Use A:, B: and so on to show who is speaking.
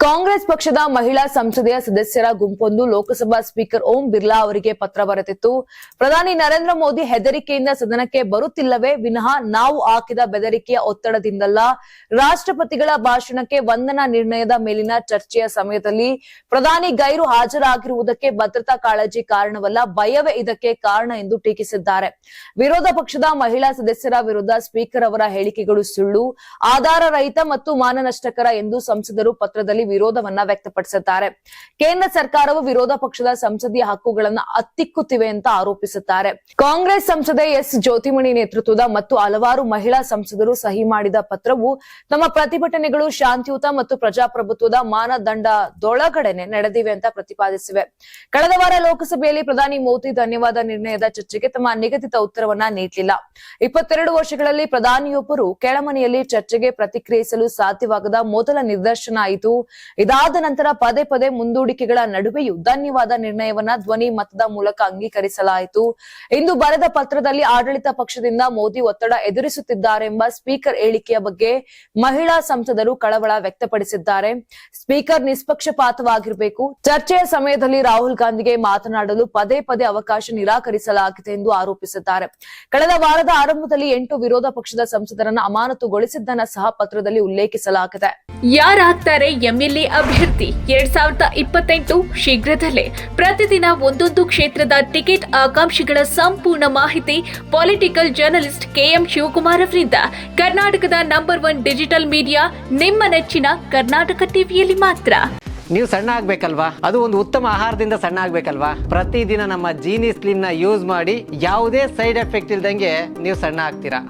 A: ಕಾಂಗ್ರೆಸ್ ಪಕ್ಷದ ಮಹಿಳಾ ಸಂಸದೀಯ ಸದಸ್ಯರ ಗುಂಪೊಂದು ಲೋಕಸಭಾ ಸ್ಪೀಕರ್ ಓಂ ಬಿರ್ಲಾ ಅವರಿಗೆ ಪತ್ರ ಬರೆದಿತ್ತು. ಪ್ರಧಾನಿ ನರೇಂದ್ರ ಮೋದಿ ಹೆದರಿಕೆಯಿಂದ ಸದನಕ್ಕೆ ಬರುತ್ತಿಲ್ಲವೇ ವಿನಃ ನಾವು ಹಾಕಿದ ಬೆದರಿಕೆಯ ಒತ್ತಡದಿಂದಲ್ಲ. ರಾಷ್ಟ್ರಪತಿಗಳ ಭಾಷಣಕ್ಕೆ ವಂದನಾ ನಿರ್ಣಯದ ಮೇಲಿನ ಚರ್ಚೆಯ ಸಮಯದಲ್ಲಿ ಪ್ರಧಾನಿ ಗೈರು ಹಾಜರಾಗಿರುವುದಕ್ಕೆ ಭದ್ರತಾ ಕಾಳಜಿ ಕಾರಣವಲ್ಲ, ಭಯವೇ ಇದಕ್ಕೆ ಕಾರಣ ಎಂದು ಟೀಕಿಸಿದ್ದಾರೆ. ವಿರೋಧ ಪಕ್ಷದ ಮಹಿಳಾ ಸದಸ್ಯರ ವಿರುದ್ಧ ಸ್ಪೀಕರ್ ಅವರ ಹೇಳಿಕೆಗಳು ಸುಳ್ಳು, ಆಧಾರ ರಹಿತ ಮತ್ತು ಮಾನನಷ್ಟಕರ ಎಂದು ಸಂಸದರು ಪತ್ರದಲ್ಲಿ ವಿರೋಧವನ್ನ ವ್ಯಕ್ತಪಡಿಸಿದ್ದಾರೆ. ಕೇಂದ್ರ ಸರ್ಕಾರವು ವಿರೋಧ ಪಕ್ಷದ ಸಂಸದೀಯ ಹಕ್ಕುಗಳನ್ನು ಹತ್ತಿಕ್ಕುತ್ತಿವೆ ಅಂತ ಆರೋಪಿಸುತ್ತಾರೆ. ಕಾಂಗ್ರೆಸ್ ಸಂಸದೆ ಎಸ್ ಜ್ಯೋತಿಮಣಿ ನೇತೃತ್ವದ ಮತ್ತು ಹಲವಾರು ಮಹಿಳಾ ಸಂಸದರು ಸಹಿ ಮಾಡಿದ ಪತ್ರವು ತಮ್ಮ ಪ್ರತಿಭಟನೆಗಳು ಶಾಂತಿಯುತ ಮತ್ತು ಪ್ರಜಾಪ್ರಭುತ್ವದ ಮಾನದಂಡದೊಳಗಡೆನೆ ನಡೆದಿವೆ ಅಂತ ಪ್ರತಿಪಾದಿಸಿವೆ. ಕಳೆದ ವಾರ ಲೋಕಸಭೆಯಲ್ಲಿ ಪ್ರಧಾನಿ ಮೋದಿ ಧನ್ಯವಾದ ನಿರ್ಣಯದ ಚರ್ಚೆಗೆ ತಮ್ಮ ನಿಗದಿತ ಉತ್ತರವನ್ನ ನೀಡಲಿಲ್ಲ. 22 ವರ್ಷಗಳಲ್ಲಿ ಪ್ರಧಾನಿಯೊಬ್ಬರು ಕೆಳಮನೆಯಲ್ಲಿ ಚರ್ಚೆಗೆ ಪ್ರತಿಕ್ರಿಯಿಸಲು ಸಾಧ್ಯವಾಗದ ಮೊದಲ ನಿದರ್ಶನ ಆಯಿತು. ಇದಾದ ನಂತರ ಪದೇ ಪದೇ ಮುಂದೂಡಿಕೆಗಳ ನಡುವೆಯೂ ಧನ್ಯವಾದ ನಿರ್ಣಯವನ್ನ ಧ್ವನಿ ಮತದ ಮೂಲಕ ಅಂಗೀಕರಿಸಲಾಯಿತು. ಇಂದು ಬರೆದ ಪತ್ರದಲ್ಲಿ ಆಡಳಿತ ಪಕ್ಷದಿಂದ ಮೋದಿ ಒತ್ತಡ ಎದುರಿಸುತ್ತಿದ್ದಾರೆಂಬ ಸ್ಪೀಕರ್ ಹೇಳಿಕೆಯ ಬಗ್ಗೆ ಮಹಿಳಾ ಸಂಸದರು ಕಳವಳ ವ್ಯಕ್ತಪಡಿಸಿದ್ದಾರೆ. ಸ್ಪೀಕರ್ ನಿಷ್ಪಕ್ಷಪಾತವಾಗಿರಬೇಕು. ಚರ್ಚೆಯ ಸಮಯದಲ್ಲಿ ರಾಹುಲ್ ಗಾಂಧಿಗೆ ಮಾತನಾಡಲು ಪದೇ ಪದೇ ಅವಕಾಶ ನಿರಾಕರಿಸಲಾಗಿದೆ ಎಂದು ಆರೋಪಿಸಿದ್ದಾರೆ. ಕಳೆದ ವಾರದ ಆರಂಭದಲ್ಲಿ 8 ವಿರೋಧ ಪಕ್ಷದ ಸಂಸದರನ್ನು ಅಮಾನತುಗೊಳಿಸಿದ್ದನ್ನ ಸಹ ಪತ್ರದಲ್ಲಿ ಉಲ್ಲೇಖಿಸಲಾಗಿದೆ.
B: ಯಾರಾಗ್ತಾರೆ ಎಂಎಲ್ಎ ಅಭ್ಯರ್ಥಿ 2028 ಶೀಘ್ರದಲ್ಲೇ. ಪ್ರತಿದಿನ ಒಂದೊಂದು ಕ್ಷೇತ್ರದ ಟಿಕೆಟ್ ಆಕಾಂಕ್ಷಿಗಳ ಸಂಪೂರ್ಣ ಮಾಹಿತಿ ಪೊಲಿಟಿಕಲ್ ಜರ್ನಲಿಸ್ಟ್ ಕೆಎಂ ಶಿವಕುಮಾರ್ ಅವರಿಂದ. ಕರ್ನಾಟಕದ ನಂಬರ್ 1 ಡಿಜಿಟಲ್ ಮೀಡಿಯಾ ನಿಮ್ಮ ನೆಚ್ಚಿನ ಕರ್ನಾಟಕ ಟಿವಿಯಲ್ಲಿ ಮಾತ್ರ.
C: ನೀವು ಸಣ್ಣ ಆಗ್ಬೇಕಲ್ವಾ? ಅದು ಒಂದು ಉತ್ತಮ ಆಹಾರದಿಂದ ಸಣ್ಣ ಆಗ್ಬೇಕಲ್ವಾ? ಪ್ರತಿದಿನ ನಮ್ಮ ಜೀನಿ ಸ್ಲಿಮ್ ನ ಯೂಸ್ ಮಾಡಿ ಯಾವುದೇ ಸೈಡ್ ಎಫೆಕ್ಟ್ ಇಲ್ದಂಗೆ ನೀವು ಸಣ್ಣ ಆಗ್ತೀರಾ.